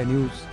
News.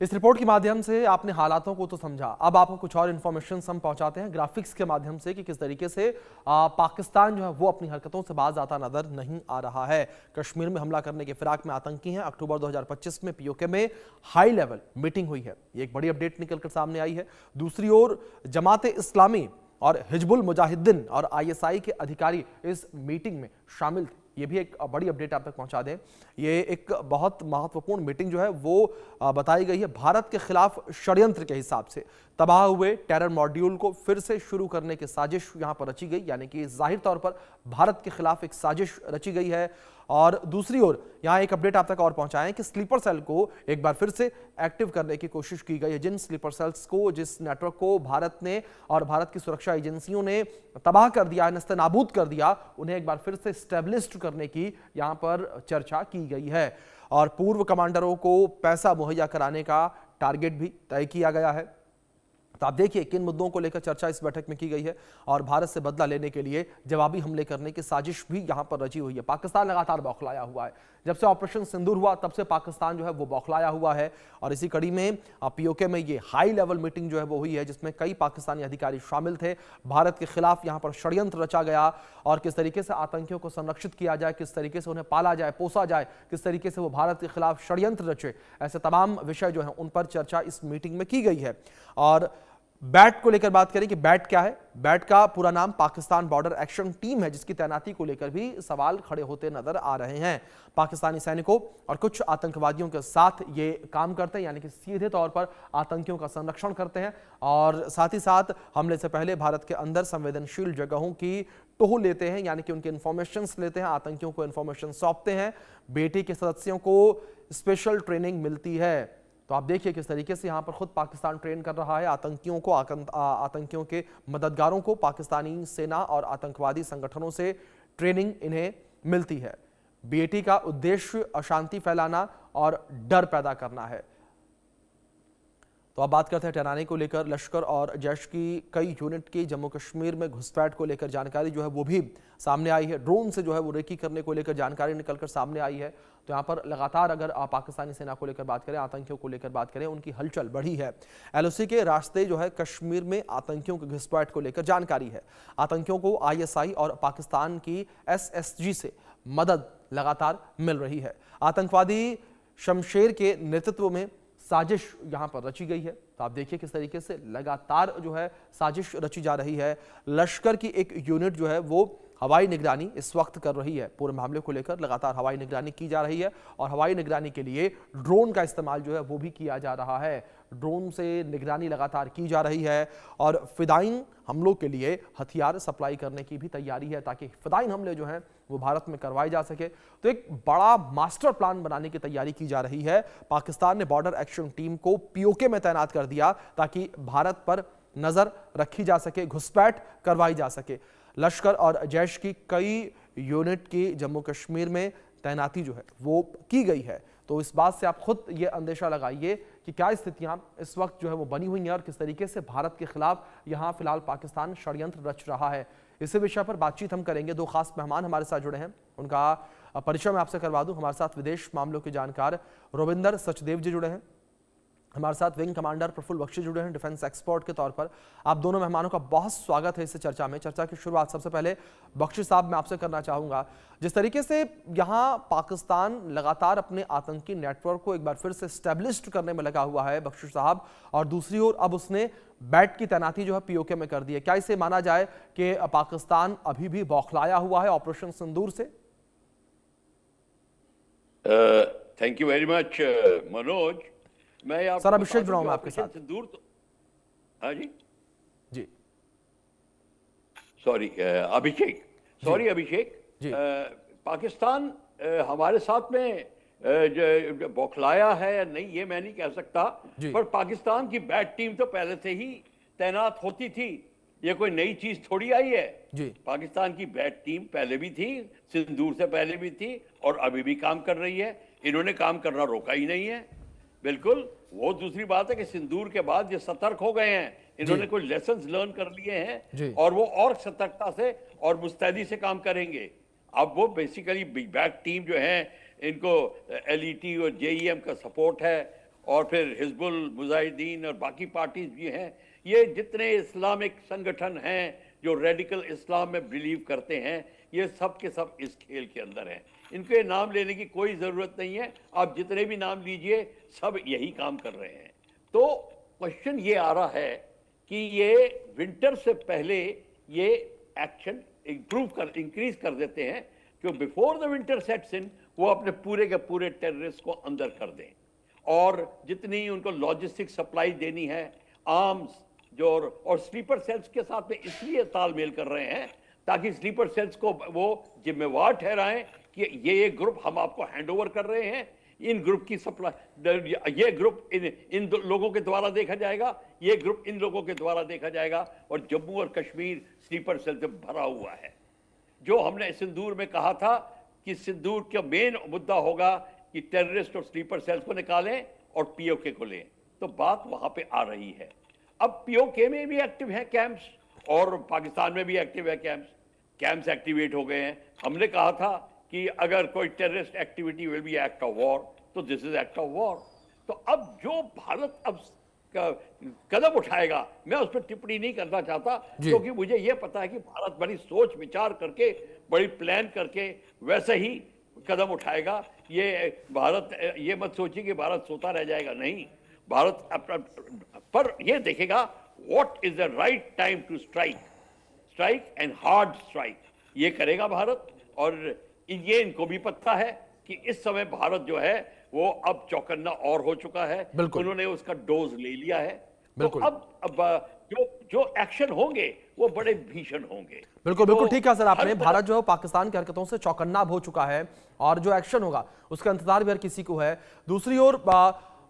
इस report के माध्यम से आपने हालातों को तो समझा, अब आपको कुछ और इन्फॉर्मेशन हम पहुंचाते हैं ग्राफिक्स के माध्यम से कि किस तरीके से पाकिस्तान जो है वो अपनी हरकतों से बाज आता नजर नहीं आ रहा है। कश्मीर में हमला करने के फिराक में आतंकी हैं। अक्टूबर 2025 में पीओके में हाई लेवल मीटिंग हुई है, ये एक बड़ी अपडेट निकलकर सामने आई है। दूसरी ओर जमात इस्लामी और हिजबुल मुजाहिदीन और आईएसआई के अधिकारी इस मीटिंग में शामिल थे, ये भी एक बड़ी अपडेट आप तक पहुंचा दें। ये एक बहुत महत्वपूर्ण मीटिंग जो है वो बताई गई है भारत के खिलाफ षड्यंत्र के हिसाब से। तबाह हुए टेरर मॉड्यूल को फिर से शुरू करने की साजिश यहां पर रची गई, यानी कि जाहिर तौर पर भारत के खिलाफ एक साजिश रची गई है। और दूसरी ओर यहां एक अपडेट आप तक और पहुंचाएं कि स्लीपर सेल को एक बार फिर से एक्टिव करने की कोशिश की गई है। जिन स्लीपर सेल्स को, जिस नेटवर्क को भारत ने और भारत की सुरक्षा एजेंसियों ने तबाह कर दिया, नस्तानाबूद कर दिया, उन्हें एक बार फिर से स्टेब्लिश करने की यहां पर चर्चा की गई है। और पूर्व कमांडरों को पैसा मुहैया कराने का टारगेट भी तय किया गया है। तो आप देखिए किन मुद्दों को लेकर चर्चा इस बैठक में की गई है और भारत से बदला लेने के लिए जवाबी हमले करने की साजिश भी यहां पर रची हुई है। पाकिस्तान लगातार बौखलाया हुआ है, जब से ऑपरेशन सिंदूर हुआ तब से पाकिस्तान जो है वो बौखलाया हुआ है। और इसी कड़ी में पीओके में ये हाई लेवल मीटिंग जो है वो हुई है, जिसमें कई पाकिस्तानी अधिकारी शामिल थे। भारत के खिलाफ यहां पर षड्यंत्र रचा गया और किस तरीके से आतंकियों को संरक्षित किया जाए, किस तरीके से उन्हें पाला जाए, पोसा जाए, किस तरीके से वो भारत के खिलाफ षड्यंत्र रचे, ऐसे तमाम विषय जो है उन पर चर्चा इस मीटिंग में की गई है। और बैट को लेकर बात करें कि बैट क्या है, बैट का पूरा नाम पाकिस्तान बॉर्डर एक्शन टीम है, जिसकी तैनाती को लेकर भी सवाल खड़े होते नजर आ रहे हैं। पाकिस्तानी सैनिकों और कुछ आतंकवादियों के साथ ये काम करते हैं, यानी कि सीधे तौर पर आतंकियों का संरक्षण करते हैं और साथ ही साथ हमले से पहले भारत के अंदर संवेदनशील जगहों की टोह लेते हैं, यानी कि उनके इंफॉर्मेशन लेते हैं, आतंकियों को इंफॉर्मेशन सौंपते हैं। बेटी के सदस्यों को स्पेशल ट्रेनिंग मिलती है। तो आप देखिए किस तरीके से यहां पर खुद पाकिस्तान ट्रेन कर रहा है आतंकियों को, आतंकियों के मददगारों को। पाकिस्तानी सेना और आतंकवादी संगठनों से ट्रेनिंग इन्हें मिलती है। बीएटी का उद्देश्य अशांति फैलाना और डर पैदा करना है। तो अब बात करते हैं ठहराने को लेकर। लश्कर और जैश की कई यूनिट की जम्मू कश्मीर में घुसपैठ को लेकर जानकारी जो है वो भी सामने आई है। ड्रोन से जो है वो रेकी करने को लेकर जानकारी निकलकर सामने आई है। तो यहाँ पर लगातार अगर पाकिस्तानी सेना को लेकर बात करें, आतंकियों को लेकर बात करें, उनकी हलचल बढ़ी है। एलओसी के रास्ते जो है कश्मीर में आतंकियों के घुसपैठ को लेकर जानकारी है। आतंकियों को आईएसआई और पाकिस्तान की एसएसजी से मदद लगातार मिल रही है। आतंकवादी शमशेर के नेतृत्व में साजिश यहां पर रची गई है। तो आप देखिए किस तरीके से लगातार जो है साजिश रची जा रही है। लश्कर की एक यूनिट जो है वो हवाई निगरानी इस वक्त कर रही है। पूरे मामले को लेकर लगातार हवाई निगरानी की जा रही है और हवाई निगरानी के लिए ड्रोन का इस्तेमाल जो है वो भी किया जा रहा है। ड्रोन से निगरानी लगातार की जा रही है और फिदाइन हमलों के लिए हथियार सप्लाई करने की भी तैयारी है, ताकि फिदाइन हमले जो हैं वो भारत में करवाए जा सके। तो एक बड़ा मास्टर प्लान बनाने की तैयारी की जा रही है। पाकिस्तान ने बॉर्डर एक्शन टीम को पीओके में तैनात कर दिया ताकि भारत पर नजर रखी जा सके, घुसपैठ करवाई जा सके। लश्कर और जैश की कई यूनिट की जम्मू कश्मीर में तैनाती जो है वो की गई है। तो इस बात से आप खुद ये अंदेशा लगाइए कि क्या स्थितियां इस वक्त जो है वो बनी हुई हैं और किस तरीके से भारत के खिलाफ यहां फिलहाल पाकिस्तान षड्यंत्र रच रहा है। इसी विषय पर बातचीत हम करेंगे। दो खास मेहमान हमारे साथ जुड़े हैं, उनका परिचय मैं आपसे करवा दूं। हमारे साथ विदेश मामलों के जानकार रोविंदर सचदेव जी जुड़े हैं। हमारे साथ विंग कमांडर प्रफुल्ल बख्शी जुड़े हैं डिफेंस एक्सपर्ट के तौर पर। आप दोनों मेहमानों का बहुत स्वागत है इस चर्चा में। चर्चा की शुरुआत सबसे पहले बख्शी साहब मैं आपसे करना चाहूंगा। जिस तरीके से यहां पाकिस्तान लगातार अपने आतंकी नेटवर्क को एक बार फिर से स्टैब्लिश्ड करने में लगा हुआ है बख्शी साहब, और दूसरी ओर अब उसने बैट की तैनाती जो है पीओके में कर दी है, क्या इसे माना जाए कि पाकिस्तान अभी भी बौखलाया हुआ है ऑपरेशन सिंदूर से? Thank you very much Manoj. मैं सर अभिषेक जुड़ा हूं आपके साथ। सिंदूर तो हाँ जी जी सॉरी अभिषेक जी। पाकिस्तान हमारे साथ में जो बौखलाया है या नहीं ये मैं नहीं कह सकता, पर पाकिस्तान की बैट टीम तो पहले से ही तैनात होती थी। ये कोई नई चीज थोड़ी आई है जी। पाकिस्तान की बैट टीम पहले भी थी, सिंदूर से पहले भी थी और अभी भी काम कर रही है। इन्होंने काम करना रोका ही नहीं है। बिल्कुल। वो दूसरी बात है कि सिंदूर के बाद ये सतर्क हो गए हैं, इन्होंने कुछ लेसन्स लर्न कर लिए हैं और वो और सतर्कता से और मुस्तैदी से काम करेंगे। अब वो बेसिकली बैक टीम जो है इनको एलईटी और जेईएम का सपोर्ट है, और फिर हिजबुल मुजाहिदीन और बाकी पार्टीज भी हैं। ये जितने इस्लामिक संगठन हैं जो रेडिकल इस्लाम में बिलीव करते हैं, ये सब के सब इस खेल के अंदर हैं। इनके नाम लेने की कोई ज़रूरत नहीं है, आप जितने भी नाम लीजिए सब यही काम कर रहे हैं। तो क्वेश्चन ये आ रहा है कि ये विंटर से पहले ये एक्शन इंक्रीज कर देते हैं, कि before the winter sets in वो अपने पूरे के पूरे टेररिस्ट को अंदर कर दें, और जितनी उनको लॉजिस्टिक सप्लाई देनी है, आर्म्स जो, और स्लीपर सेल्स के साथ में इसलिए तालमेल कर रहे हैं ताकि स्लीपर सेल्स को वो जिम्मेवार ठहराएं कि ये ग्रुप हम आपको हैंडओवर कर रहे हैं, इन ग्रुप की सप्लाई, ये ग्रुप इन लोगों के द्वारा देखा जाएगा, ये ग्रुप इन लोगों के द्वारा देखा जाएगा, और जम्मू और कश्मीर स्लीपर सेल से भरा हुआ है। जो हमने सिंदूर में कहा था कि सिंदूर का मेन मुद्दा होगा कि टेररिस्ट और स्लीपर सेल्स को निकालें और पीओके को लें, तो बात वहां पे आ रही है। अब पीओके में भी एक्टिव है कैंप्स, और पाकिस्तान में भी एक्टिव है कैंप्स एक्टिवेट हो गए हैं। हमने कहा था कि अगर कोई terrorist activity will be act of war, तो this is act of war. तो अब जो भारत अब कदम उठाएगा, मैं उस पर टिप्पणी नहीं करना चाहता, क्योंकि मुझे यह पता है कि भारत बड़ी सोच विचार करके, बड़ी प्लान करके वैसे ही कदम उठाएगा। ये भारत, ये मत सोचिए कि भारत सोता रह जाएगा, नहीं, भारत पर यह देखेगा what is the right time to strike and hard strike, ये करेगा भारत। और ये इनको भी पता है कि इस समय भारत जो है वो अब चौकन्ना और हो चुका है, उन्होंने उसका डोज ले लिया है। तो अब जो एक्शन होंगे वो बड़े भीषण होंगे। बिल्कुल बिल्कुल ठीक है सर आपने। भारत जो है पाकिस्तान की हरकतों से चौकन्ना हो चुका है, और जो एक्शन होगा उसका इंतजार भी हर किसी को है। दूसरी ओर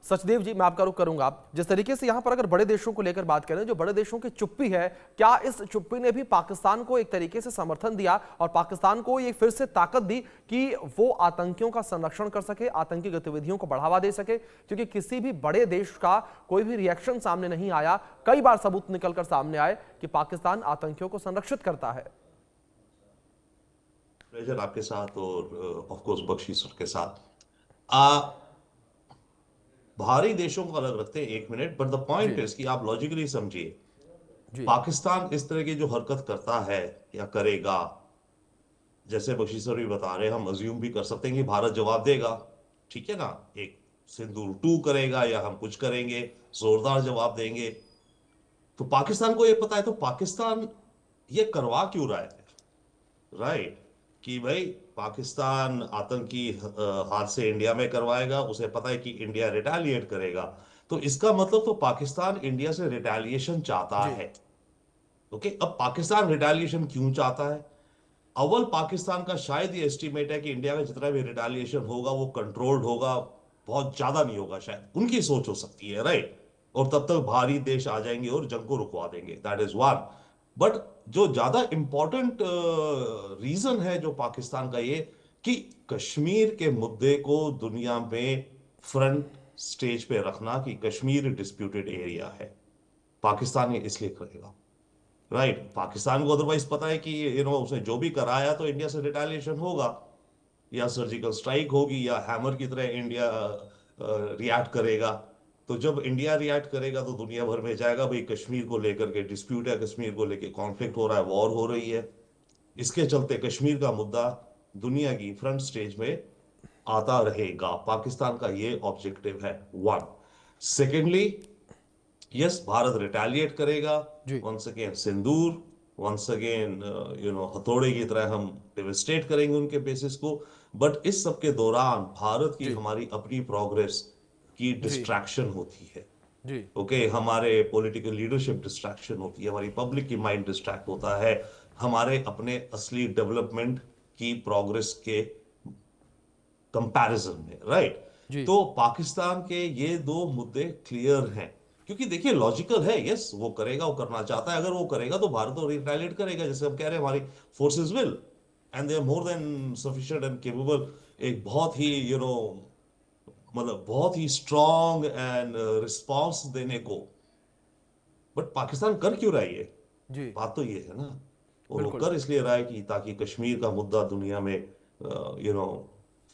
सचदेव जी, मैं आपका रुख करूंगा। जिस तरीके से यहां पर अगर बड़े देशों को लेकर बात करें, जो बड़े देशों की चुप्पी है, क्या इस चुप्पी ने भी पाकिस्तान को एक तरीके से समर्थन दिया और पाकिस्तान को ये फिर से ताकत दी कि वो आतंकियों का संरक्षण कर सके, आतंकी गतिविधियों को बढ़ावा दे सके? क्योंकि किसी भी बड़े देश का कोई भी रिएक्शन सामने नहीं आया, कई बार सबूत निकलकर सामने आए कि पाकिस्तान आतंकियों को संरक्षित करता है। प्लेजर आपके साथ, और ऑफ कोर्स बख्शी सर के साथ। भारी देशों को अलग रखते हैं एक minute, but the point is कि आप लॉजिकली समझिए, पाकिस्तान इस तरह की जो हरकत करता है या करेगा, जैसे बख्शी सर भी बता रहे हैं, हम अज्यूम भी कर सकते हैं कि भारत जवाब देगा, ठीक है ना, एक सिंदूर 2 करेगा या हम कुछ करेंगे, जोरदार जवाब देंगे। तो पाकिस्तान को यह पता है, तो पाकिस्तान ये करवा क्यों रहा है, राइट? कि भाई पाकिस्तान आतंकी हाथ से इंडिया में करवाएगा, उसे पता है कि इंडिया रिटेलिएट करेगा, तो इसका मतलब तो पाकिस्तान इंडिया से रिटेलिएशन चाहता है। ओके, अब पाकिस्तान रिटेलिएशन क्यों चाहता है? अव्वल पाकिस्तान का शायद ये एस्टिमेट है कि इंडिया का जितना भी रिटेलिएशन होगा वो कंट्रोल्ड होगा, बहुत ज्यादा नहीं होगा, शायद उनकी सोच हो सकती है, राइट? और तब तक भारी देश आ जाएंगे और जंग को रुकवा देंगे, दैट इज वन। बट जो ज्यादा इंपॉर्टेंट रीजन है जो पाकिस्तान का, ये कि कश्मीर के मुद्दे को दुनिया में फ्रंट स्टेज पे रखना कि कश्मीर डिस्प्यूटेड एरिया है, पाकिस्तान ये इसलिए करेगा, राइट? पाकिस्तान को अदरवाइज पता है कि उसने जो भी कराया तो इंडिया से रिटेलिएशन होगा, या सर्जिकल स्ट्राइक होगी, या हैमर की तरह इंडिया रिएक्ट करेगा। तो जब इंडिया रिएक्ट करेगा तो दुनिया भर में जाएगा, भाई कश्मीर को लेकर के डिस्प्यूट है, कश्मीर को लेकर कॉन्फ्लिक्ट हो रहा है, वॉर हो रही है, इसके चलते कश्मीर का मुद्दा दुनिया की फ्रंट स्टेज में आता रहेगा। पाकिस्तान का ये ऑब्जेक्टिव है, one. Secondly, yes, Bharat retaliate करेगा, वंस अगेन सिंदूर, वंस अगेन हथौड़े की तरह हम डेविस्टेट करेंगे उनके बेसिस को। बट इस सब के दौरान भारत की, हमारी अपनी प्रोग्रेस की डिस्ट्रैक्शन होती है, ओके, हमारे पॉलिटिकल लीडरशिप डिस्ट्रैक्शन होती है, हमारी पब्लिक की माइंड डिस्ट्रैक्ट होता है, हमारे अपने असली डेवलपमेंट की प्रोग्रेस के कंपैरिजन में, राइट? तो पाकिस्तान के ये दो मुद्दे क्लियर हैं, क्योंकि देखिए लॉजिकल है, यस वो करेगा, वो करना चाहता है, अगर वो करेगा तो भारत तो रिटेलिएट करेगा, जैसे हम कह रहे हैं हमारी forces will, and they are more than sufficient and capable, एक बहुत ही मतलब बहुत ही स्ट्रॉन्ग एंड रिस्पॉन्स देने को। बट पाकिस्तान कर क्यों रहा है ये? बात तो ये है ना, और वो कर इसलिए रहा है कि ताकि कश्मीर का मुद्दा दुनिया में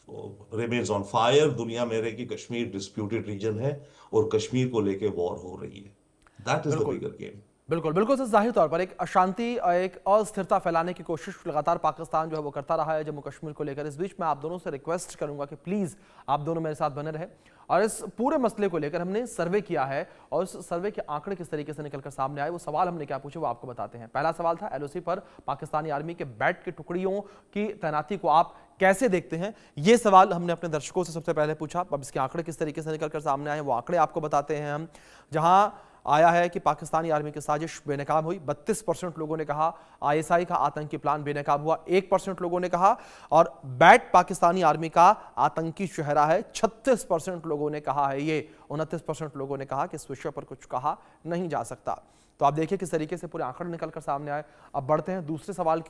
रिमेन्स ऑन फायर। दुनिया में रहे कि कश्मीर डिस्प्यूटेड रीजन है और कश्मीर को लेके वॉर हो रही है। दैट इज द बिल्कुल बिगर गेम। बिल्कुल बिल्कुल सर, जाहिर तौर पर एक अशांति, एक अस्थिरता फैलाने की कोशिश लगातार पाकिस्तान जो है वो करता रहा है जम्मू कश्मीर को लेकर। इस बीच मैं आप दोनों से रिक्वेस्ट करूंगा कि प्लीज आप दोनों मेरे साथ बने रहे। और इस पूरे मसले को लेकर हमने सर्वे किया है और उस सर्वे के आंकड़े किस तरीके से निकलकर सामने आए, वो सवाल हमने क्या पूछे वो आपको बताते हैं। पहला सवाल था एलओसी पर पाकिस्तानी आर्मी के बैट की टुकड़ियों की तैनाती को आप कैसे देखते हैं, ये सवाल हमने अपने दर्शकों से सबसे पहले पूछा। अब इसके आंकड़े किस तरीके से निकलकर सामने आए वो आंकड़े आपको बताते हैं हम। जहां आया है कि पाकिस्तानी आर्मी की साजिश बेनकाब हुई, 32% लोगों ने कहा। आईएसआई का आतंकी प्लान बेनकाब हुआ, 1% लोगों ने कहा। और बैट पाकिस्तानी आर्मी का आतंकी चेहरा है, 36% लोगों ने कहा है ये। 29% लोगों ने कहा कि इस विषय पर कुछ कहा नहीं जा सकता। तो आप देखिए किस तरीके से पूरे आंकड़े निकलकर सामने आए। अब बढ़ते हैं दूसरे सवाल